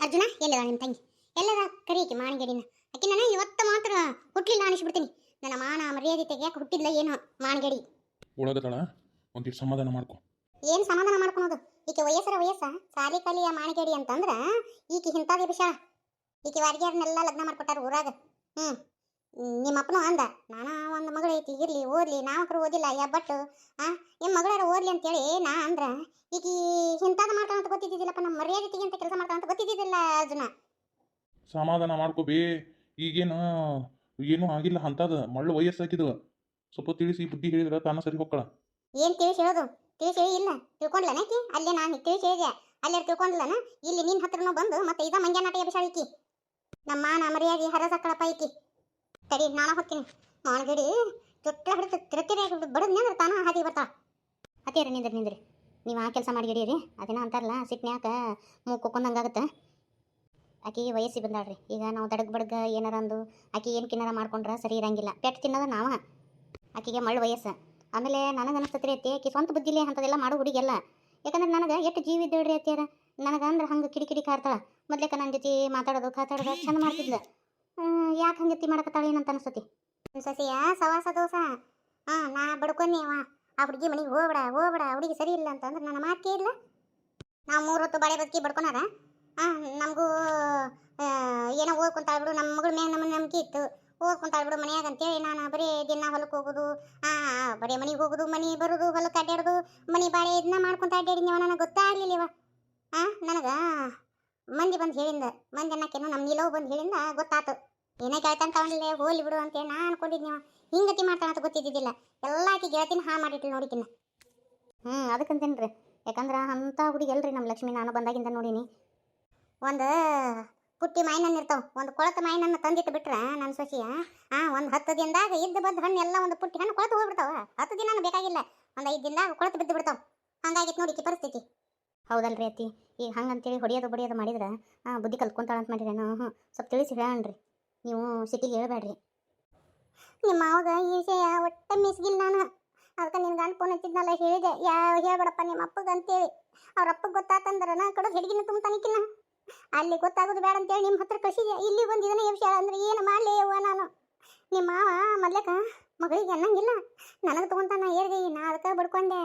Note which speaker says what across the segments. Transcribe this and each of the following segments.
Speaker 1: ಅರ್ಜುನ ಎಲ್ಲದ ನಿಮ್ಮ ತಂಗಿ ಎಲ್ಲದ ಕರಿಯಕ್ಕೆ ಮಾನಗಡಿನ ಆಕೆ ನಾನು ಇವತ್ತು ಮಾತ್ರ ಹುಟ್ಲಿಲ್ಲ ಅನಿಸ್ಬಿಡ್ತೀನಿ. ನನ್ನ ಮಾನ ಮರ್ಯಾದೆ ತೆಗಿಯಾಕೆ ಹುಟ್ಟಿದ್ಲ ಏನೋ ಮಾನಗಡಿ
Speaker 2: ಒಳಗದಳ ಒಂದಿಟ್ಟು ಸಮಾಧಾನ ಮಾಡ್ಕೊ.
Speaker 1: ಏನು ಸಮಾಧಾನ ಮಾಡ್ಕೊಳೋದು? ಈಕೆ ವಯಸ್ಸ ಸಾಲಿ ಕಲಿಯ ಮಾನಗಡಿ ಅಂತಂದ್ರ ಈಕೆ ಇಂಥದೇ ವಿಷಯ. ಈಕೆ ವಾರಿಗ್ಯಾರನ್ನೆಲ್ಲ ಲಗ್ನ ಮಾಡ್ಕೊಟ್ಟಾರ ಊರಾಗ. ನಿಮ್ಮ ಅಪ್ಪನೂ ಅಂದ ನಾನು ಒಂದು ಮಗಳು ಐತಿ ಇರ್ಲಿ ಓದ್ಲಿ, ನಾವಕರು ಓದಿಲ್ಲ ಬಟ್ ನಿಮ್ಮ ಮಗಳಾರ ಓದ್ಲಿ ಅಂತೇಳಿ ನಾ ಅಂದ್ರ ಈಗ ಇಂಥದ್ದು ಮಾಡ್ತಾಳ ಅಂತ ಗೊತ್ತಿದ್ದಿಲ್ಲಪ್ಪ. ನಮ್ಮ ಮರ್ಯಾದೆ ತೆಗಿಯಂತ ಕೆಲಸ ಮಾಡ್ತಾಳ ಅಂತ ಗೊತ್ತಿದ್ದಿಲ್ಲ ಅರ್ಜುನ.
Speaker 2: ಸಮಾಧಾನ ಮಾಡ್ಕೋಬೇ. ಈಗೇನು ಏನೂ ಆಗಿಲ್ಲ ಅಂತದ ಮಳ್ಳು ವಯಸ್ಸಾಗಿದ್ವ. ಸ್ವಲ್ಪ ತಿಳಿಸಿ ಬುದ್ಧಿ ಹೇಳಿದ್ರೆ ತಾನ ಸರಿ ಹೋಗ್ಕಳ.
Speaker 1: ಏನು ತಿಳಿಸಿ ಹೇಳೋದು? ತಿಳಿಸಿ ಹೇಳಿ ಇಲ್ಲ ತಿಳ್ಕೊಂಡ್ಲನಕಿ ಅಲ್ಲೇ ನಾನು ತಿಳಿಸಿ ಹೇಳಿದೆ ಅಲ್ಲೇ ತಿಳ್ಕೊಂಡ್ಲನ. ಇಲ್ಲಿ ನಿನ್ನ ಹತ್ರನೂ ಬಂದು ಮತ್ತೆ ಇದ ಮಂಗ್ಯ ನಾಟ ಎಬ್ಸಾಳ ಈಕಿ. ನಮ್ಮ ಮಾನ ಮರ್ಯಾದೆ ಹರಸಕ್ಕಳಪ್ಪ ಈಕಿ. ತಡಿ ನಾನು ಹೋಗ್ತೀನಿ. ಮಾನಗಡಿ ತೊಟ್ಟ ಹಿಡಿದು ತಿರುತಿರಿ ಬಡದ್ನಿ ಅಂದ್ರೆ ತಾನ ಹಾದಿ ಬರ್ತಾಳ. ಅತ್ತೇರಿ ನಿಂದ್ರಿ ನೀವು ಆ ಕೆಲಸ ಮಾಡಿ ಹಿಡೀರಿ. ಅದೇನೋ ಅಂತಾರಲ್ಲ ಸಿಟ್ನ್ಯಾಕ ಮೂಕೊಂದಂಗಾಗತ್ತೆ. ಆಕೆ ವಯಸ್ಸಿಗೆ ಬಂದಾಳ್ರಿ. ಈಗ ನಾವು ದಡಗ್ ಬಡಗ ಏನಾರ ಅಂದು ಆಕೆ ಏನು ಕಿನ್ನಾರ ಮಾಡ್ಕೊಂಡ್ರೆ ಸರಿ ಇರಂಗಿಲ್ಲ. ಪೆಟ್ಟು ತಿನ್ನೋದು ನಾವ. ಆಕೆಗೆ ಮಳ್ಳು ವಯಸ್ಸು. ಆಮೇಲೆ ನನಗೆ ಅನಿಸ್ತತ್ರಿ ಅತ್ತಿ ಆಕೆ ಸ್ವಂತ ಬುದ್ಧಿಲಿ ಅಂಥದ್ದೆಲ್ಲ ಮಾಡೋ ಹುಡುಗಿಯಲ್ಲ. ಯಾಕಂದ್ರೆ ನನಗೆ ಎಷ್ಟು ಜೀವ ಇದ್ದೇಳ್ರಿ ಅತ್ತಿಯಾರ. ನನಗೆ ಅಂದ್ರೆ ಹಂಗೆ ಕಿಡಿ ಕಾಡ್ತಾಳ. ಮೊದ್ಲೇಕ ನನ್ನ ಜೊತೆ ಮಾತಾಡೋದು ಚಂದ ಮಾಡ್ತಿದ್ಲ. ಯಾಕೆ ಹಂಗೆ ಎತ್ತಿ ಮಾಡಕತ್ತಾಳ ಏನಂತ ಅನಿಸ್ತತಿ ಸಸಿಯ ಸವಾಸ ದೋಸ. ನಾ ಬಡ್ಕೊಂಡೇವ ಆ ಹುಡುಗಿ ಮನೆಗೆ ಹೋಗ್ಬೇಡ ಹುಡುಗಿ ಸರಿ ಇಲ್ಲ ಅಂತಂದ್ರೆ ನನ್ನ ಮಾತೇ ಇಲ್ಲ. ನಾವು 3 ಹೊತ್ತು ಬಾಳೆ ಬದುಕಿ ಬಡ್ಕೊನಾರ ನಮಗೂ ಏನೋ ಓದ್ಕೊಂತಾಳ್ಬಿಡು. ನಮ್ಮ ಮಗಳ ಮ್ಯಾಗ ನಮ್ಮ ನಂಬಿಕೆ ಇತ್ತು. ಓದ್ಕೊಂತಾಳ್ಬಿಡು ಮನ್ಯಾಗ ಅಂತೇಳಿ ನಾನು ಬರೀ ದಿನ ಹೊಲಕ್ಕೆ ಹೋಗೋದು, ಬರೀ ಮನೆಗೆ ಹೋಗೋದು, ಮನೆ ಬರೋದು, ಹೊಲಕ್ಕೆ ಅಡ್ಡಾಡೋದು, ಮನೆ ಬಾಳೆ ಇದನ್ನ ಮಾಡ್ಕೊಂತ ಅಡ್ಡಾಡಿದ್ನೇವ. ನನಗೆ ಗೊತ್ತಾಗ್ಲಿಲ್ಲವ. ನನಗೆ ಮಂದಿ ಬಂದು ಹೇಳಿಂದ, ಮಂದಿ ಅನ್ನಕ್ಕೇನು ನಮ್ಮ ನಿಲವು ಬಂದು ಹೇಳಿಂದ ಗೊತ್ತಾತು. ಏನೇ ಕೇಳ್ತಾನೆ ತಗೊಂಡಿಲ್ಲ ಹೋಲಿ ಬಿಡು ಅಂತೇಳಿ ನಾ ಅನ್ಕೊಂಡಿದ್ನೇವ. ಹಿಂಗತಿ ಮಾಡ್ತಾನ ಅಂತ ಗೊತ್ತಿದ್ದಿದ್ದಿಲ್ಲ. ಎಲ್ಲ ಆಕಿ ಗೆಳತಿನ ಮಾಡಿಟ್ಲು ನೋಡಿಕಿನ್ನ. ಅದಕ್ಕಂತೇನ್ರಿ. ಯಾಕಂದ್ರೆ ಅಂಥ ಹುಡುಗಿ ಎಲ್ರಿ ನಮ್ಮ ಲಕ್ಷ್ಮಿ. ನಾನು ಬಂದಾಗಿಂದ ನೋಡೀನಿ. ಒಂದು ಪುಟ್ಟಿ ಮಾಯಿನನ್ನು ಇರ್ತಾವೆ. ಒಂದು ಕೊಳತ ಮಾಯಿನನ್ನು ತಂದಿಟ್ಟು ಬಿಟ್ರೆ ನನ್ನ ಸೊಸಿಯ ಒಂದು 10 ದಿನದಾಗ ಇದ್ದು ಬದ್ದು ಹಣ್ಣು ಎಲ್ಲ ಒಂದು ಪುಟ್ಟಿ ಹಣ್ಣು ಕೊಳತು ಹೋಗ್ಬಿಡ್ತಾವ. 10 ದಿನ ಬೇಕಾಗಿಲ್ಲ, ಒಂದು 5 ದಿನದಾಗ ಕೊಳತು ಬಿದ್ದು ಬಿಡ್ತಾವೆ. ಹಂಗಾಗಿತ್ತು ನೋಡಿ ಪರಿಸ್ಥಿತಿ. ಹೌದಲ್ರಿ ಅತ್ತಿ. ಈಗ ಹಂಗಂತೇಳಿ ಹೊಡಿಯೋದು ಬಡಿಯೋದು ಮಾಡಿದ್ರೆ ಬುದ್ಧಿ ಕಲ್ತ್ಕೊಂತಾಳ ಅಂತ ಮಾಡಿದ್ರೆ ನಾವು ಸ್ವಲ್ಪ ತಿಳಿಸಿ ಹೇಳಣ್ರಿ. ನೀವು ಸಿಟಿಗೆ ಹೇಳ್ಬೇಡ್ರಿ. ನಿಮ್ಮ ಅವಾಗ ಈ ವಿಷಯ ಒಟ್ಟ ಮಿಸ್ಗಿಲ್ಲ ನಾನು. ಅದಕ್ಕೆ ನಿನ್ನ ಗಂಡು ಫೋನ್ ಹಚ್ಚಿದ್ನಲ್ಲ ಹೇಳಿದೆ ಹೇಳ್ಬೇಡಪ್ಪ ನಿಮ್ಮ ಅಪ್ಪಗೆ ಅಂತೇಳಿ. ಅವ್ರ ಅಪ್ಪಗೆ ಗೊತ್ತಾತಂದ್ರೆ ನಾ ಕಡೋದು ಹೆಡ್ಗಿನ ತುಂಬತಾನಿಕ್ಕಿನ್ನ. ಅಲ್ಲಿ ಗೊತ್ತಾಗೋದು ಬೇಡ ಅಂತೇಳಿ ನಿಮ್ಮ ಹತ್ರ ಕಳಿಸಿದೆ. ಇಲ್ಲಿ ಬಂದಿದ್ದಾನೆ ಈ ವಿಷಯ ಅಂದ್ರೆ ಏನು ಮಾಡಲಿ ಅವ್ವ ನಾನು. ನಿಮ್ಮ ಮಾವ ಮೊದ್ಲಕ ಮಗಳಿಗೆ ಅನ್ನಂಗಿಲ್ಲ, ನನಗೆ ತೊಗೊಂತಾನ ಹೇಳ್ದೆ. ನಾ ಅದಕ್ಕೆ ಬಡ್ಕೊಂಡೆ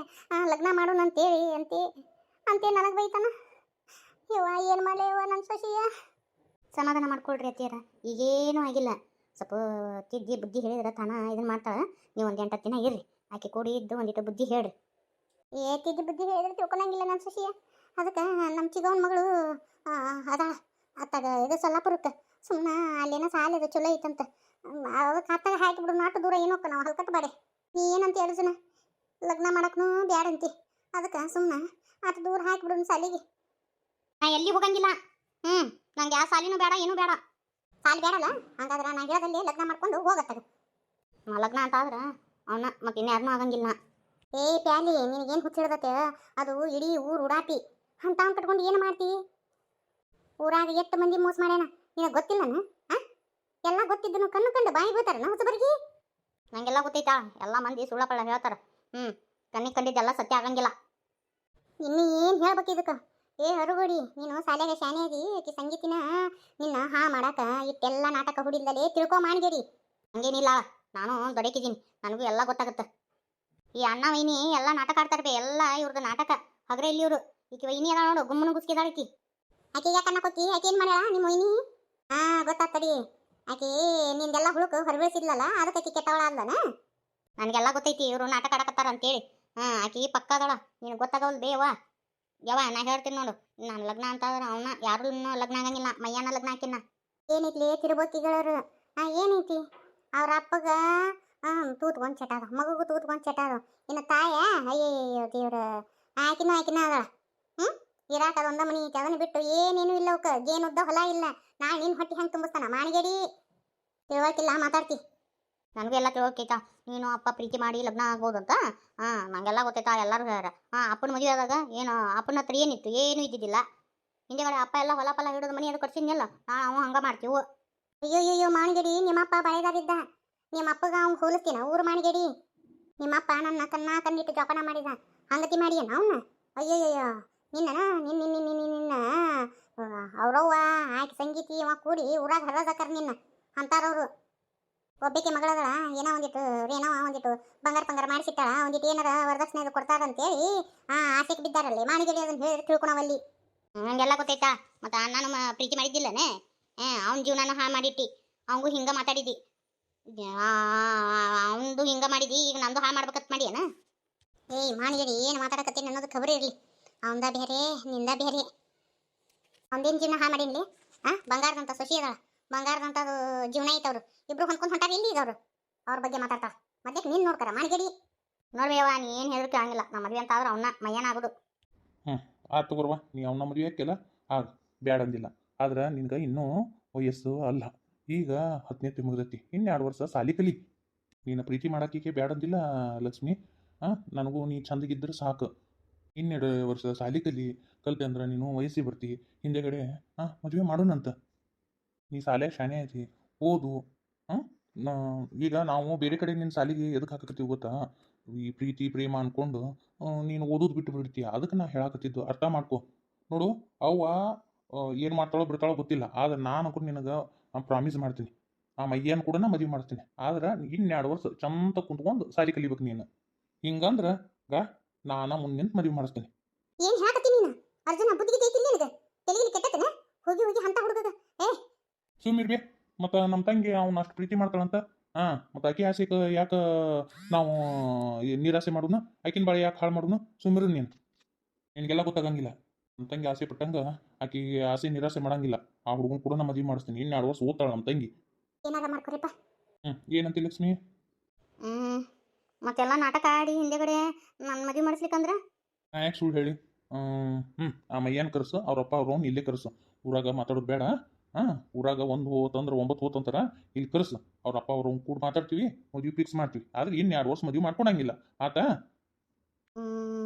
Speaker 1: ಲಗ್ನ ಮಾಡೋಣ ಅಂತೇಳಿ ಅಂತೇ ನನಗೆ ಬೈತಾನ. ಯವ್ವ ಏನು ಮಾಡಲಿ ಅವ್ವ ನನ್ನ ಸೊಸಿಯ. ಸಮಾಧಾನ ಮಾಡ್ಕೊಳ್ರಿ ಅತ್ತಿಯರ, ಈಗೇನೂ ಆಗಿಲ್ಲ. ಸ್ವಲ್ಪ ತಿದ್ದಿ ಬುದ್ಧಿ ಹೇಳಿದ್ರೆ ತಾನ ಇದನ್ನು ಮಾಡ್ತಾಳೆ. ನೀವು ಒಂದು 8 ದಿನ ಇರ್ರಿ. ಆಕೆ ಕೂಡಿ ಇದ್ದು ಒಂದಿಟ್ಟು ಬುದ್ಧಿ ಹೇಳ್ರಿ. ತಿದ್ದಿ ಬುದ್ಧಿ ಹೇಳಿದ್ರೆ ತಿಳ್ಕೊಳಂಗಿಲ್ಲ ನನ್ನ ಸೊಸಿಯ. ಅದಕ್ಕೆ ನಮ್ಮ ಚಿಗವನ ಮಗಳು ಅದ ಅತ್ತಾಗ ಇದು ಸೊಲ್ಲಾಪುರಕ್ಕೆ ಸುಮ್ಮನೆ ಅಲ್ಲೇನೋ ಸಾಲ ಅದು ಚಲೋ ಐತಂತ ಅದಕ್ಕೆ ಅತ್ತಾಗ ಹಾಕಿಬಿಡು. ನಾಟು ದೂರ ಏನೋಕ್ಕ ನಾವು ಹಲ್ಕಟ್ಟು ಬಾಡೆ. ನೀ ಏನಂತ ಹೇಳಿದ್ನ ಲಗ್ನ ಮಾಡಕ್ಕೂ ಬ್ಯಾಡಂತಿ. ಅದಕ್ಕೆ ಸುಮ್ಮನೆ ಅಷ್ಟು ದೂರ ಹಾಕಿಬಿಡು ಸಾಲಿಗೆ. ನಾ ಎಲ್ಲಿ ಹೋಗಂಗಿಲ್ಲ. ನಂಗೆ ಯಾವ ಸಾಲಿನೂ ಬೇಡ, ಏನೂ ಬೇಡ. ಸಾಲಿ ಬೇಡಲ್ಲ. ಹಂಗಾದ್ರೆ ನಾ ಹೇಳದಲ್ಲಿ ಲಗ್ನ ಮಾಡ್ಕೊಂಡು ಹೋಗತ್ತಾಗ. ಲಗ್ನ ಅಂತ ಆದ್ರೆ ಅವನ ಮತ್ತೆ ಇನ್ಯಾರನೂ ಆಗಂಗಿಲ್ಲ. ಪ್ಯಾಲಿ ನಿನಗೇನು ಹುಚ್ಚಿಡ್ದತ್ತೆ? ಅದು ಇಡೀ ಊರು ಉಡಾಪಿ ಅಂತ ಅವ್ನು ಕಟ್ಕೊಂಡು ಏನು ಮಾಡ್ತಿ? ಊರಾಗ ಎಷ್ಟು ಮಂದಿ ಮೋಸ ಮಾಡ್ಯಾನ ನಿನಗೆ ಗೊತ್ತಿಲ್ಲನ? ಎಲ್ಲ ಗೊತ್ತಿದ್ದನು ಕಣ್ಣು ಬಾಯಿ ಬೀಳ್ತಾರನ ಹೊಸಬರಿಗೆ? ನಂಗೆಲ್ಲ ಗೊತ್ತೈತಾ. ಎಲ್ಲ ಮಂದಿ ಸುಳ್ಳಪಳ್ಳ ಹೇಳ್ತಾರ. ಕಣ್ಣಿಗೆ ಕಂಡಿದ್ದೆಲ್ಲ ಸತ್ಯ ಆಗಂಗಿಲ್ಲ. ಇನ್ನು ಏನು ಹೇಳ್ಬೇಕು ಇದಕ್ಕೆ? ಹರುಗೋಡಿ ನೀನು ಶಾಲೆಗೆ ಶಾನೆ ಅದಿ. ಆಕಿ ಸಂಗೀತಿನ ನಿನ್ನ ಮಾಡಾಕ ಇಟ್ಟೆಲ್ಲ ನಾಟಕ ಹುಡಿಲ್ದಲೇ ತಿಳ್ಕೊ ಮಾನ್ಗೇರಿ. ಹಂಗೇನಿಲ್ಲ, ನಾನು ದೊಡಕಿದ್ದೀನಿ. ನನಗೂ ಎಲ್ಲ ಗೊತ್ತಾಗುತ್ತೆ. ಈ ಅಣ್ಣ ವೈನಿ ಎಲ್ಲ ನಾಟಕ ಆಡ್ತಾರ. ಎಲ್ಲ ಇವ್ರದ್ದು ನಾಟಕ. ಹಗ್ರೆ ಇಲ್ಲಿ ಇವರು. ಈಕಿ ವೈನಿ ಅದ ನೋಡು, ಗುಮ್ಮನ ಗುಸ್ಕಿದಾಳಕಿ. ಆಕೆ ಯಾಕೆ ಅನ್ನಕೋತಿ? ಆಕೆ ಏನು ಮಾಡ್ಯಾಳ ನಿಮ್ಮ ವೈನಿ? ಗೊತ್ತಾಗ್ತಡಿ. ಆಕೆ ನಿಂದೆಲ್ಲ ಹುಳುಕು ಹೊರಬೀಳಿಸಿದ್ಲಲ್ಲ, ಅದಕ್ಕೆ ಆಕಿ ಕೆಟ್ಟವಳ ಅಲ್ಲನ? ನನಗೆಲ್ಲ ಗೊತ್ತೈತಿ ಇವರು ನಾಟಕ ಆಡಕತ್ತಾರ ಅಂತೇಳಿ. ಆಕಿ ಪಕ್ಕದಳ. ನಿನಗೆ ಗೊತ್ತಾಗವಲ್ದು ಬೇವ. ನಾ ಹೇಳ್ತೀನಿ ನೋಡು. ನಾನು ಲಗ್ನ ಅಂತಂದ್ರೆ ಅವನ ಯಾರು ಲಗ್ನ ಆಗಂಗಿಲ್ಲ. ಮಯ್ಯನ ಲಗ್ನ ಹಾಕಿನ. ಏನೈತಿ ತಿರುಬೋಕಿಗಳರು? ಏನೈತಿ ಅವ್ರ ಅಪ್ಪಗ ತೂತ್ಕೊಂಡು ಚಟಾದ, ಮಗುಗೂ ತೂತ್ಕೊಂಡು ಚಟಾದ. ಇನ್ನು ತಾಯ ಅಯ್ಯಯ್ಯೋ ದೇವ್ರ ಆಕಿನ ಅದಳ. ಇರಾಕ ಅದೊಂದ ಮನಿ ಐತಿ. ಅದನ್ನ ಬಿಟ್ಟು ಏನೇನು ಇಲ್ಲ. ಅವಕ್ಕೆ ಜೇನುದ್ದ ಹೊಲ ಇಲ್ಲ. ನಾಳೆ ನಿನ್ನ ಹೊಟ್ಟೆ ಹೆಂಗೆ ತುಂಬಿಸ್ತಾನ ಮಾಣಿಗೇಡಿ? ತಿಳ್ವಕಿಲ್ಲ ಮಾತಾಡ್ತಿ. ನನಗೂ ಎಲ್ಲ ತಿಳ್ವಕೈತಾ. ನೀನು ಅಪ್ಪ ಪ್ರೀತಿ ಮಾಡಿ ಲಗ್ನ ಆಗ್ಬೋದು ಅಂತ. ನಂಗೆಲ್ಲ ಗೊತ್ತೈತಾ. ಎಲ್ಲರೂ ಹೇಳ್ಯಾರ. ಅಪ್ಪನ ಮದುವೆ ಆದಾಗ ಏನು ಅಪ್ಪನ ಹತ್ರ ಏನಿತ್ತು? ಏನೂ ಇದ್ದಿದ್ದಿಲ್ಲ. ಹಿಂದೆಗಡೆ ಅಪ್ಪ ಎಲ್ಲ ಹೊಲ ಫಲ ಹಿಡಿದು ಮನೆ ಅದು ಕಟ್ಸಿದ್ನಲ್ಲ. ನಾವು ಹಂಗೆ ಮಾಡ್ತೀವಿ. ಅಯ್ಯೋ ಮಾಣಿಗೇಡಿ, ನಿಮ್ಮಪ್ಪ ಬಳೆದಾರಿದ್ದ. ನಿಮ್ಮ ಅಪ್ಪಗ ಅವ್ನು ಹೋಲಿಸ್ತೀನ ಊರು ಮಾಣಿಗೇಡಿ. ನಿಮ್ಮಪ್ಪ ನನ್ನ ಕಣ್ಣಿಟ್ಟು ಜೋಪಾನ ಮಾಡಿದ. ಹಂಗತಿ ಮಾಡಿಯನ ಅವನ್ನ? ಅಯ್ಯಯ್ಯೋ ನಿನ್ನ ಅವ್ರವ್ವ ಆಕೆ ಸಂಗೀತಿ ಅವ ಕೂಡಿ ಊರಾಗ ಹರದಕ್ಕಾರ ನಿನ್ನ ಅಂತಾರವ್ರು. ಒಬ್ಬಾಕಿ ಮಗಳದಳ ಏನೋ ಒಂದಿಟ್ಟು ರೇನವ ಒಂದಿಟ್ಟು ಬಂಗಾರ ಪಂಗಾರ ಮಾಡಿಸಿಟ್ಟಾಳ, ಒಂದಿಟ್ಟು ಏನಾರ ವರದಕ್ಷಿಣೆ ಅದು ಕೊಡ್ತಾರಂತೇಳಿ ಆಸೆಗೆ ಬಿದ್ದಾರಲ್ಲಿ ಮಾಣಿಗೇಡಿ ಅದನ್ನ ಹೇಳಿ ತಿಳ್ಕೊಳವಲ್ಲಿ. ಹಂಗೆಲ್ಲ ಗೊತ್ತೈತಾ? ಮತ್ತು ನಾನು ಪ್ರೀತಿ ಮಾಡಿದ್ದಿಲ್ಲನೇ, ಅವನ ಜೀವನಾನ ಹಾಳು ಮಾಡಿಟ್ಟಿ, ಅವಂಗೂ ಹಿಂಗೆ ಮಾತಾಡಿದಿ, ಅವನದು ಹಿಂಗೆ ಮಾಡಿದಿ, ಈಗ ನಂದು ಹಾಳು ಮಾಡ್ಬೇಕತ್ ಮಾಡಿ ಏನ? ಏಯ್ ಮಾಣಿಗೇಡಿ ಏನು ಮಾತಾಡಕತ್ತೀನಿ ಅನ್ನೋದು ಖಬರಿ ಇರಲಿ. ಅವಂದ ಬೇರೆ ನಿಂದ ಬೇರೆ. ಅವನದೇನು ಜೀವನ ಹಾಳು ಮಾಡೀನಿ? ಬಂಗಾರದಂತ ಸೊಸಿ ಅದಾಳ, ಬಂಗಾರದಂಥದ್ದು ಜೀವನ ಐತವ್ರು ಇಬ್ರು ಹೊಂದ್ಕೊಂಡು ಹೊಂಟಾರ ಇಲ್ಲಿ ಈಗ ಅವರು ಅವ್ರ ಬಗ್ಗೆ ಮಾತಾಡ್ತಾರ. ಮತ್ತೆ ನೀನು ನೋಡ್ಕರ ಮಾಣಿಗೇಡಿ ನೋಡ್ಬೇವ, ನೀ ಏನು ಹೇಳಿದ್ರು ಕೇಳಂಗಿಲ್ಲ. ನಮ್ಮ ಮದುವೆ ಅಂತ ಆದ್ರೆ ಅವನ್ನ ಮಯ್ಯನ ಆಗೋದು.
Speaker 2: ಆಯ್ತು ತಗೋರ್ವ, ನೀ ಅವನ ಮದುವೆ ಹಾಕಿಲ್ಲ ಆಗ ಬ್ಯಾಡ ಅಂದಿಲ್ಲ. ಆದ್ರೆ ನಿನ್ಗೆ ಇನ್ನೂ ವಯಸ್ಸು ಅಲ್ಲ, ಈಗ 10ನೇ ಮುಗ್ದೈತಿ, ಇನ್ನು 2 ವರ್ಷ ಸಾಲಿ ಕಲಿ. ನೀನು ಪ್ರೀತಿ ಮಾಡೋಕೆ ಬ್ಯಾಡ ಅಂದಿಲ್ಲ ಲಕ್ಷ್ಮಿ. ನನಗೂ ನೀ ಚಂದಗಿದ್ರೆ ಸಾಕು. 2 ವರ್ಷ ಸಾಲಿ ಕಲಿತೆ ಅಂದ್ರೆ ನೀನು ವಯಸ್ಸಿಗೆ ಬರ್ತಿ, ಹಿಂದೆಗಡೆ ಮದುವೆ ಮಾಡೋಣಂತ. ನೀ ಸಾಲ್ಯಾಗ ಶಾಣೆ ಐತಿ, ಓದು. ಈಗ ನಾವು ಬೇರೆ ಕಡೆ ನಿನ್ನ ಸಾಲಿಗೆ ಎದಕ್ಕೆ ಹಾಕಕತ್ತೀವಿ ಗೊತ್ತಾ? ಈ ಪ್ರೀತಿ ಪ್ರೇಮ ಅಂದ್ಕೊಂಡು ನೀನು ಓದೋದು ಬಿಟ್ಟು ಬಿಡ್ತೀಯ. ಅದಕ್ಕೆ ನಾ ಹೇಳಕತ್ತಿದ್ದು ಅರ್ಥ ಮಾಡ್ಕೊ. ನೋಡು, ಅವ್ವ ಏನು ಮಾಡ್ತಾಳೋ ಬಿಡ್ತಾಳೋ ಗೊತ್ತಿಲ್ಲ, ಆದ್ರೆ ನಾನು ನಿನಗೆ ಪ್ರಾಮಿಸ್ ಮಾಡ್ತೀನಿ, ಆ ಮಯ್ಯನ ಕೂಡ ನಾ ಮದುವೆ ಮಾಡ್ತೀನಿ. ಆದ್ರೆ ಇನ್ನು 2 ವರ್ಷ ಚಂತ ಕುಂತ್ಕೊಂಡು ಸಾಲಿ ಕಲಿಬೇಕು ನೀನು. ಹಿಂಗಂದ್ರೆ ನಾನು ಮುಂದೆ ಮದುವೆ ಮಾಡಿಸ್ತೀನಿ.
Speaker 1: ಏನು ಹೇಳಕತ್ತೀನಿ ನೀನು? ಅರ್ಜುನ ಬುದ್ಧಿಗೆ ಐತಿ ನಿನಗೆ? ತೆಲಿಗೆ ಕೆಟ್ಟತನ? ಹೋಗಿ ಹೋಗಿ ಅಂತ ಹುಡುಗದ
Speaker 2: ಸುಮ್ಮಿರ್ಬೇ. ಮತ್ತು ನಮ್ಮ ತಂಗಿ ಅವ್ನ ಅಷ್ಟು ಪ್ರೀತಿ ಮಾಡ್ತಾಳಂತ, ಮತ್ತು ಆಕೆ ಆಸೆಗೆ ಯಾಕೆ ನಾವು ನಿರಾಸೆ ಮಾಡೋಣ? ಆಕಿನ ಬಾಳೆ ಯಾಕೆ ಹಾಳು ಮಾಡೋಣ? ಸುಮ್ಮಿರು ನೀನು, ನಿನಗೆಲ್ಲ ಗೊತ್ತಾಗಂಗಿಲ್ಲ. ನಮ್ಮ ತಂಗಿ ಆಸೆ ಪಟ್ಟಂಗೆ ಆಕೆ ಆಸೆ ನಿರಾಸೆ ಮಾಡಂಗಿಲ್ಲ. ಆ ಹುಡುಗನ ಕೂಡ ನಾ ಮದುವೆ ಮಾಡಿಸ್ತೀನಿ. ಇನ್ನು 2 ವರ್ಷ ಓದ್ತಾಳೆ ನಮ್ಮ ತಂಗಿ.
Speaker 1: ಏನಾರ ಮಾಡ್ಕೊರಿಪ್ಪ.
Speaker 2: ಏನಂತ ಲಕ್ಷ್ಮಿ?
Speaker 1: ಮತ್ತೆಲ್ಲ ನಾಟಕ ಆಡಿ ಹಿಂದೆಗಡೆ ನಾನು ಮದುವೆ ಮಾಡಿಸ್ಲಿಕ್ಕಂದ್ರೆ
Speaker 2: ನಾ ಯಾಕೆ ಸುಳ್ಳು ಹೇಳಿ? ಆ ಮಯ್ಯನ ಕರೆಸು, ಅವ್ರಪ್ಪ ಅವ್ರವ್ನು ಇಲ್ಲೇ ಕರೆಸು. ಊರಾಗ ಮಾತಾಡೋದು ಬೇಡ. ಊರಾಗ 1 ಹೋತಂದ್ರೆ 9 ಹೋತಂತಾರ, ಇಲ್ಲಿ ಕರೆಸು. ಅವ್ರಪ್ಪ ಅವ್ರು ಕೂಡ ಮಾತಾಡ್ತೀವಿ, ಮದುವೆ ಫಿಕ್ಸ್ ಮಾಡ್ತೀವಿ. ಆದ್ರೆ ಇನ್ನು 2 ವರ್ಷ ಮದುವೆ ಮಾಡ್ಕೊಳಂಗಿಲ್ಲ ಆತಾ?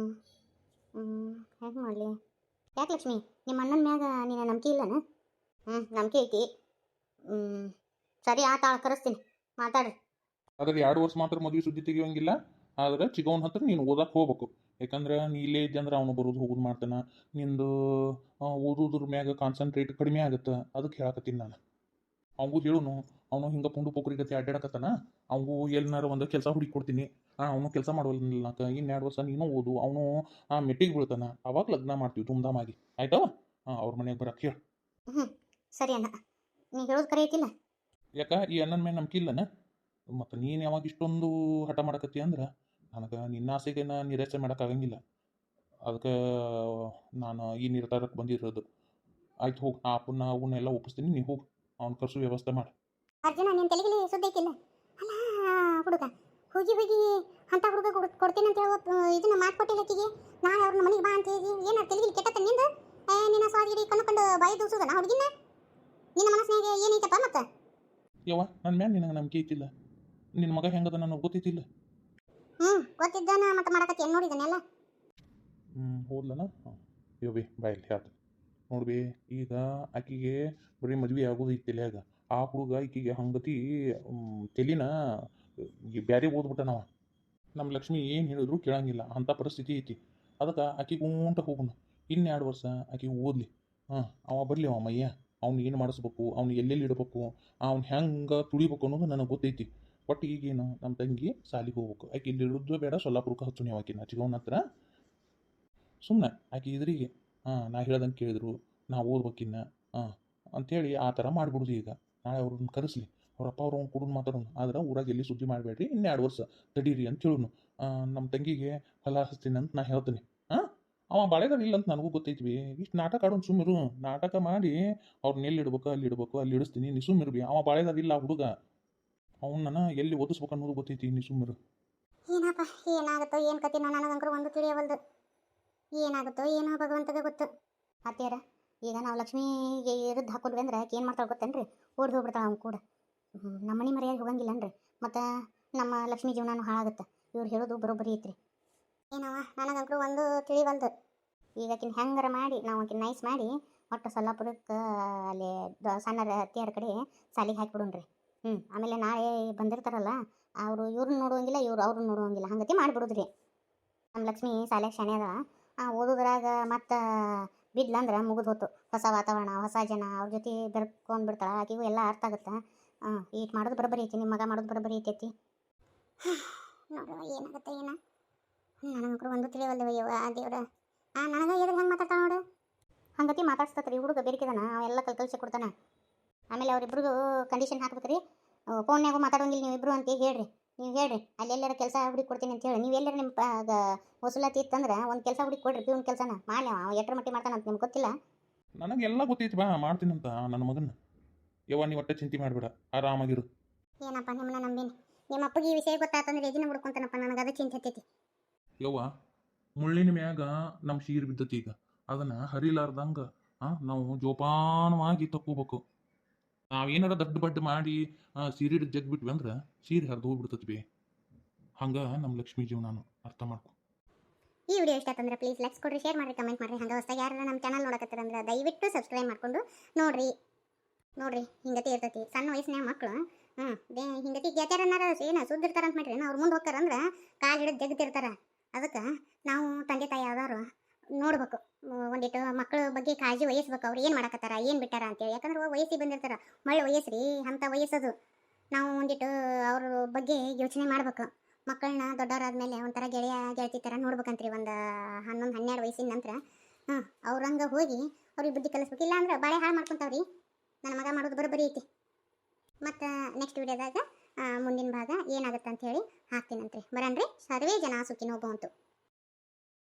Speaker 1: ಹೇಗೆ ಮಾಡಲಿ? ಯಾಕೆ ಲಕ್ಷ್ಮಿ, ನಿಮ್ಮ ಅಣ್ಣನ ಮ್ಯಾಗ ನೀನು ನಂಬಿಕೆ ಇಲ್ಲನ? ನಂಬಿಕೆ ಐತಿ. ಸರಿ ಆತ ಕರೆಸ್ತೀನಿ, ಮಾತಾಡ್ರಿ.
Speaker 2: ಅದ್ರಲ್ಲಿ 2 ವರ್ಷ ಮಾತ್ರ ಮದುವೆ ಸುದ್ದಿ ತೆಗಿಯೋಂಗಿಲ್ಲ. ಆದ್ರೆ ಚಿಗವನ ಹತ್ರ ನೀನು ಓದಕ್ಕೆ ಹೋಗ್ಬೇಕು. ಯಾಕಂದ್ರೆ ನೀ ಇಲ್ಲೇ ಇದ್ದೆ ಅಂದ್ರೆ ಅವನು ಬರೋದು ಹೋಗೋದು ಮಾಡ್ತಾನೆ. ನಿಂದು ಓದೋದ್ರ ಮ್ಯಾಗ ಕಾನ್ಸಂಟ್ರೇಟ್ ಕಡಿಮೆ ಆಗುತ್ತೆ. ಅದಕ್ಕೆ ಹೇಳಕತ್ತೀನಿ ನಾನು. ಅವನಿಗೂ ಹೇಳುನು, ಅವನು ಹಿಂಗೆ ಪುಂಡು ಪೋಖರಿ ಗತಿ ಅಡ್ಡಾಡಕತ್ತಾನ, ಅವನಿಗೂ ಎಲ್ಲಾರು ಒಂದು ಕೆಲಸ ಹುಡುಕಿ ಕೊಡ್ತೀನಿ. ಅವನು ಕೆಲಸ ಮಾಡೋಲ್ಲ. ಇನ್ನು 2 ವರ್ಷ ನೀನು ಓದು, ಅವನು ಮೆಟ್ಟಿಗೆ ಬೀಳ್ತಾನೆ, ಅವಾಗ ಲಗ್ನ ಮಾಡ್ತೀವಿ ಧೂಮ್ಧಾಮಾಗಿ. ಆಯ್ತವ? ಅವ್ರ ಮನೆಗೆ ಬರಕ್ಕೆ ಹೇಳು.
Speaker 1: ಸರಿ ಅಣ್ಣ, ನೀ ಹೇಳೋದು ಕರೆ ಐತಿಲ್ಲ?
Speaker 2: ಯಾಕೆ ಈ ಅಣ್ಣನ ಮೇಲೆ ನಂಬಿಕೆ ಇಲ್ಲನ? ಮತ್ತು ನೀನು ಯಾವಾಗ ಇಷ್ಟೊಂದು ಹಠ ಮಾಡಕತ್ತಿ ಅಂದ್ರೆ ನನಗೆ ನಿನ್ನ ಆಸೆಗೆ ನಿರಾಸೆ ಮಾಡೋಕ್ಕಾಗಂಗಿಲ್ಲ. ಅದಕ್ಕೆ ನಾನು ಈ ನಿರ್ಧಾರಕ್ಕೆ ಬಂದಿರೋದು. ಆಯ್ತು ಹೋಗಿ, ಆ ಅಪ್ಪನ ಅವನ್ನೆಲ್ಲ ಒಪ್ಪಿಸ್ತೀನಿ, ನೀವು ಹೋಗಿ ಅವ್ನ ಕರ್ಸು ವ್ಯವಸ್ಥೆ ಮಾಡಿ.
Speaker 1: ಅರ್ಜುನ ನಿನ್ನ ತಲೆಗೆ ಸುದ್ದಿ ಐತಿಲ್ಲ? ಅಲ್ಲ ಹುಡುಗ ಹೋಗಿ ಹೋಗಿ ಅಂತ ಹುಡುಗ ಕೊಡ್ತೀನಿ ಅಂತ ಹೇಳೋ ಇದನ್ನ ಮಾಡ್ಕೊಟ್ಟಿಲ್ಲ ಆಕಿಗೆ. ನಾಳೆ ಅವ್ರನ್ನ ಮನೆಗೆ ಬಾ ಅಂತ ಹೇಳಿ ಏನಾರು ತಲೆಗೆ ಕೆಟ್ಟತ್ತ ನಿಂದ? ನಿನ್ನ ಸ್ವಾದಿಗಿರಿ ಕಣ್ಣು ಬಾಯಿ ದೂಸುದನ ಹುಡುಗಿನ? ನಿನ್ನ ಮನಸ್ಸಿನಾಗೆ ಏನೈತಪ್ಪ ಮತ್ತೆ?
Speaker 2: ಯವ್ವ, ನನ್ನ ಮ್ಯಾಲೆ ನಿನಗೆ ನಂಬಿಕೆ ಐತಿಲ್ಲ? ನಿನ್ನ ಮಗ ಹೆಂಗದ ನನಗೆ ಗೊತ್ತೈತಿಲ್ಲ?
Speaker 1: ಗೊತ್ತಿದ್ದಾನ ಮತ್ತೆ ಮಾಡಕತ್ತಿ ಏನು ನೋಡಿದನೆಲ್ಲ?
Speaker 2: ಹೋದ್ಲನ? ಯೋಬಿ ಬಾಯಲ್ಲಿ ಹೇಳ್ತ ನೋಡ್ಬಿ. ಈಗ ಆಕಿಗೆ ಬರೀ ಮದುವೆ ಆಗೋದು ಐತಿ ತಲೆಯಾಗ. ಆ ಹುಡುಗ ಈಕಿಗೆ ಹಂಗತಿ ತಲೆನ ಬ್ಯಾರೆ ಓದ್ಬಿಟ್ಟ ನಾವು. ನಮ್ಮ ಲಕ್ಷ್ಮಿ ಏನು ಹೇಳಿದ್ರು ಕೇಳಂಗಿಲ್ಲ, ಅಂಥ ಪರಿಸ್ಥಿತಿ ಐತಿ. ಅದಕ್ಕೆ ಆಕಿಗೆ ಉಂಟ ಹೋಗುನು. ಇನ್ನು 2 ವರ್ಷ ಆಕಿಗೆ ಓದಲಿ. ಅವ ಬರಲಿ, ಅವ ಮಯ್ಯ. ಅವ್ನು ಏನು ಮಾಡಿಸ್ಬೇಕು, ಅವ್ನು ಎಲ್ಲೆಲ್ಲಿ ಇಡಬೇಕು, ಅವ್ನು ಹೆಂಗೆ ತುಳಿಬೇಕು ಅನ್ನೋದು ನನಗೆ ಗೊತ್ತೈತಿ. ಬಟ್ ಈಗೇನು ನಮ್ಮ ತಂಗಿ ಸಾಲಿಗೆ ಹೋಗ್ಬೇಕು. ಆಕೆ ಇಲ್ಲಿ ಇರೋದು ಬೇಡ, ಸೊಲ್ಲಾಪುರಕ್ಕೆ ಹಚ್ಚು ನೀವು ಆಕಿನ ಚಿಗವನ ಹತ್ರ. ಸುಮ್ಮನೆ ಆಕೆ ಇದ್ರಿಗೆ ನಾ ಹೇಳ್ದಂಗೆ ಕೇಳಿದ್ರು, ನಾ ಓದ್ಬೇಕಿನ್ನ ಅಂಥೇಳಿ ಆ ಥರ ಮಾಡಿಬಿಡುದು. ಈಗ ನಾಳೆ ಅವ್ರನ್ನ ಕರೆಸ್ಲಿ, ಅವ್ರಪ್ಪ ಅವ್ರು ಅವ್ನು ಕುಡಿದು ಮಾತಾಡೋನು. ಆದ್ರೆ ಊರಾಗ ಎಲ್ಲಿ ಸುದ್ದಿ ಮಾಡಬೇಡ್ರಿ, ಇನ್ನು 2 ವರ್ಷ ತಡೀರಿ ಅಂತ ಹೇಳುನು. ನಮ್ಮ ತಂಗಿಗೆ ಹೊಲ ಹಚ್ತೀನಿ ಅಂತ ನಾ ಹೇಳ್ತೀನಿ. ಅವ ಬಾಳೆದಾರ ಇಲ್ಲ ಅಂತ ನನಗೂ ಗೊತ್ತೈತಿ. ಇಷ್ಟು ನಾಟಕ ಆಡೋನು ಸುಮ್ಮಿರು. ನಾಟಕ ಮಾಡಿ ಅವ್ರನ್ನ ಎಲ್ಲಿ ಇಡ್ಬೇಕು ಅಲ್ಲಿ ಇಡ್ಬೇಕು, ಅಲ್ಲಿ ಇಡಿಸ್ತೀನಿ, ನೀ ಸುಮ್ಮಿರು. ಅವ ಬಾಳೆದಾರ ಇಲ್ಲ ಹುಡುಗ, ಅವನ್ನ ಎಲ್ಲಿ ಓದಿಸ್ಬೇಕು ಅನ್ನೋದು ಗೊತ್ತೈತಿ, ನೀ ಸುಮ್ಮಿರು.
Speaker 1: ಏನಪ್ಪ ಏನಾಗುತ್ತೋ ಏನು ಕತ್ತಿನೋ ನನಗಂಕರು ಒಂದು ತಿಳಿಯವಲ್ದು. ಏನಾಗುತ್ತೋ ಏನೋ ಭಗವಂತಗೆ ಗೊತ್ತು. ಅತ್ತೆಯರ ಈಗ ನಾವು ಲಕ್ಷ್ಮಿಗೆ ಇರಿದು ಹಾಕೊಂಡ್ವಿ ಅಂದ್ರೆ ಆಕೆ ಏನು ಮಾಡ್ತಾಳೆ ಗೊತ್ತೇನ್ರಿ? ಓಡಿ ಹೋಗ್ಬಿಡ್ತಾಳೆ ಅವ್ನು ಕೂಡ. ನಮ್ಮ ಮನೆ ಮರ್ಯಾದೆ ಹೋಗಂಗಿಲ್ಲನ್ರಿ, ಮತ್ತು ನಮ್ಮ ಲಕ್ಷ್ಮಿ ಜೀವನನೂ ಹಾಳಾಗುತ್ತೆ. ಇವ್ರು ಹೇಳೋದು ಬರೋಬ್ಬರಿ ಐತ್ರಿ. ಏನವ ನನಗಂಕರು ಒಂದು ತಿಳಿವಲ್ದು. ಈಗ ಆಕಿನ ಹೆಂಗಾರ ಮಾಡಿ ನಾವು ಆಕಿನ ನೈಸ್ ಮಾಡಿ ಒಟ್ಟು ಸೊಲ್ಲಾಪುರಕ್ಕೆ ಅಲ್ಲಿ ಸಣ್ಣ ಅತ್ತೆಯರ ಕಡೆ ಸಾಲಿಗೆ ಹಾಕಿಬಿಡೋಣ್ರಿ. ಆಮೇಲೆ ನಾಳೆ ಬಂದಿರ್ತಾರಲ್ಲ ಅವರು ಇವ್ರನ್ನ ನೋಡುವಂಗಿಲ್ಲ, ಇವ್ರು ಅವ್ರನ್ನ ನೋಡುವಂಗಿಲ್ಲ, ಹಂಗತಿ ಮಾಡಿಬಿಡೋದ್ರಿ. ನಮ್ಮ ಲಕ್ಷ್ಮಿ ಸಾಲ್ಯಾಗ ಶಾಣೆ ಅದ. ಓದೋದ್ರಾಗ ಮತ್ತು ಬಿದ್ಲಂದ್ರೆ ಮುಗಿದು ಹೋತು. ಹೊಸ ವಾತಾವರಣ, ಹೊಸ ಜನ, ಅವ್ರ ಜೊತೆ ಬೆರ್ಕೊಂಡು ಬಿಡ್ತಾಳೆ. ಆಕೆಗೂ ಎಲ್ಲ ಅರ್ಥ ಆಗುತ್ತೆ. ಈಟ್ ಮಾಡೋದು ಬರೋಬ್ಬರಿ ಐತಿ, ನಿಮ್ಮ ಮಗ ಮಾಡೋದು ಬರೋಬ್ಬರಿ ಐತೈತಿ. ನೋಡುವ ಏನಾಗುತ್ತೆ ಏನ. ನನಗಂಕರು ಒಂದು ತಿಳಿವಲ್ಲವಯ್ಯವ ದೇವ್ರ. ನನಗೆ ಎದುರು ಹೆಂಗೆ ಮಾತಾಡ್ತಾಳೆ ನೋಡು. ಹಂಗತಿ ಮಾತಾಡ್ಸ್ತತ್ರಿ ಹುಡುಗ ಬೇರಿಕೆದಾನ, ಅವೆಲ್ಲ ಕಲ್ಸಿ ಕೊಡ್ತಾನೆ. ಆಮೇಲೆ ಅವ್ರಿಬ್ರಿಗೂ ಕಂಡೀಷನ್ ಹಾಕ್ಬೇಕ್ರಿ. ಫೋನ್ಯಾಗೂ ಮಾತಾಡೋಂಗಿಲ್ಲ ನೀವಿಬ್ರು ಅಂತ ಹೇಳ್ರಿ. ನೀವು ಹೇಳ್ರಿ ಅಲ್ಲೆಲ್ಲರ ಕೆಲಸ ಹುಡುಕಿ ಕೊಡ್ತೀನಿ ಅಂತ ಹೇಳಿ. ನೀವು ಎಲ್ಲರ ನಿಮ್ಮ ವಸೂಲಾತಿ ಇತ್ತಂದ್ರೆ ಒಂದು ಕೆಲಸ ಹುಡುಕಿ ಕೊಡ್ರಿ. ಪ್ಯೂನ್ ಕೆಲಸನ ಮಾಡಲಿ, ಅವ ಎಟ್ರ ಮಟ್ಟಿ ಮಾಡ್ತಾನಂತ ನಿಮ್ಗೆ ಗೊತ್ತಿಲ್ಲ.
Speaker 2: ನನಗೆಲ್ಲ ಗೊತ್ತೈತಿ ಬಾ ಮಾಡ್ತೀನಂತ ನನ್ನ ಮಗನ. ಯವ್ವ ನೀ ಒಟ್ಟೆ ಚಿಂತೆ ಮಾಡಬೇಡ, ಆರಾಮಾಗಿರು.
Speaker 1: ಏನಪ್ಪ ನಿಮ್ಮನ್ನ ನಂಬಿನಿ. ನಿಮ್ಮ ಅಪ್ಪಗೆ ಈ ವಿಷಯ ಗೊತ್ತಾತಂದ್ರೆ ಎದಿನ ಹುಡ್ಕೊಂತಾನಪ್ಪ. ನನಗೆ ಅದು ಚಿಂತೆ ಹತ್ತೈತಿ.
Speaker 2: ಯವ್ವ ಮುಳ್ಳಿನ ಮ್ಯಾಗ ನಮ್ಮ ಸೀರೆ ಬಿದ್ದತಿ. ಈಗ ಅದನ್ನು ಹರಿಲಾರ್ದಂಗೆ ನಾವು ಜೋಪಾನವಾಗಿ ತಕ್ಕೋಬೇಕು. ನಾವೇನಾರ ದಡ್ಡ ಬಡ್ಡ ಮಾಡಿ ಸೀರೆ ಜಗ್ ಬಿಟ್ವಿ ಅಂದ್ರೆ ಸೀರೆ ಹರಿದು ಹೋಗ್ಬಿಡ್ತತಿ ಬೇ. ಹಂಗೆ ನಮ್ಮ ಲಕ್ಷ್ಮೀ ಜೀವನಾನು ಅರ್ಥ ಮಾಡ್ಕೊ.
Speaker 1: ಈ ವಿಡಿಯೋ ಇಷ್ಟ ಆತಂದ್ರೆ ಪ್ಲೀಸ್ ಲೈಕ್ಸ್ ಕೊಡ್ರಿ, ಶೇರ್ ಮಾಡಿರಿ, ಕಮೆಂಟ್ ಮಾಡಿರಿ. ಹಂಗೆ ಹೊಸದಾಗಿ ಯಾರು ನಮ್ಮ ಚಾನಲ್ ನೋಡಕತ್ತಾರಂದ್ರೆ ದಯವಿಟ್ಟು ಸಬ್ಸ್ಕ್ರೈಬ್ ಮಾಡ್ಕೊಂಡು ನೋಡ್ರಿ. ಹಿಂಗತಿ ಇರ್ತೈತಿ ಸಣ್ಣ ವಯಸ್ಸಿನ ಮಕ್ಕಳು. ಹಿಂಗತಿ ಗೆಳತಿಯರನ್ನಾರ ಏನು ಸುದ್ದಿರ್ತಾರ ಅಂತ ಮಾಡ್ರಿ, ಅವ್ರು ಮುಂದೆ ಹೋಗ್ತಾರಂದ್ರೆ ಕಾಲು ಹಿಡಿದು ಜಗ್ತಿರ್ತಾರೆ. ಅದಕ್ಕೆ ನಾವು ತಂದೆ ತಾಯಿ ಯಾವ್ದಾರು ನೋಡ್ಬೇಕು. ಒಂದಿಟ್ಟು ಮಕ್ಕಳ ಬಗ್ಗೆ ಕಾಳಜಿ ವಹಿಸ್ಬೇಕು. ಅವ್ರು ಏನು ಮಾಡಕತ್ತಾರ, ಏನು ಬಿಟ್ಟಾರ ಅಂತೇಳಿ. ಯಾಕಂದ್ರೆ ವಯಸ್ಸಿಗೆ ಬಂದಿರ್ತಾರ, ಮಳ್ಳ ವಯಸ್ಸ್ರಿ ಅಂಥ ವಯಸ್ಸದು. ನಾವು ಒಂದಿಟ್ಟು ಅವ್ರ ಬಗ್ಗೆ ಯೋಚನೆ ಮಾಡ್ಬೇಕು. ಮಕ್ಕಳನ್ನ ದೊಡ್ಡವರಾದ್ಮೇಲೆ ಒಂಥರ ಗೆಳತಿ ಥರ ನೋಡ್ಬೇಕಂತ್ರಿ. ಒಂದು 11-12 ವಯಸ್ಸಿನ ನಂತರ ಅವ್ರಂಗೆ ಹೋಗಿ ಅವ್ರಿಗೆ ಬುದ್ಧಿ ಕಲಿಸ್ಬೇಕು. ಇಲ್ಲ ಅಂದ್ರೆ ಬಾಳೆ ಹಾಳು ಮಾಡ್ಕೊತಾವ್ರಿ. ನನ್ನ ಮಗ ಮಾಡೋದು ಬರೋಬ್ಬರಿ ಐತಿ. ಮತ್ತು ನೆಕ್ಸ್ಟ್ ವಿಡಿಯೋದಾಗ ಮುಂದಿನ ಭಾಗ ಏನಾಗುತ್ತೆ ಅಂತ ಹೇಳಿ ಹಾಕ್ತೀನಂತ್ರಿ. ಬರನ್ರಿ. ಸರ್ವೇ ಜನ ಸುಖಿನೋ ಭವಂತು.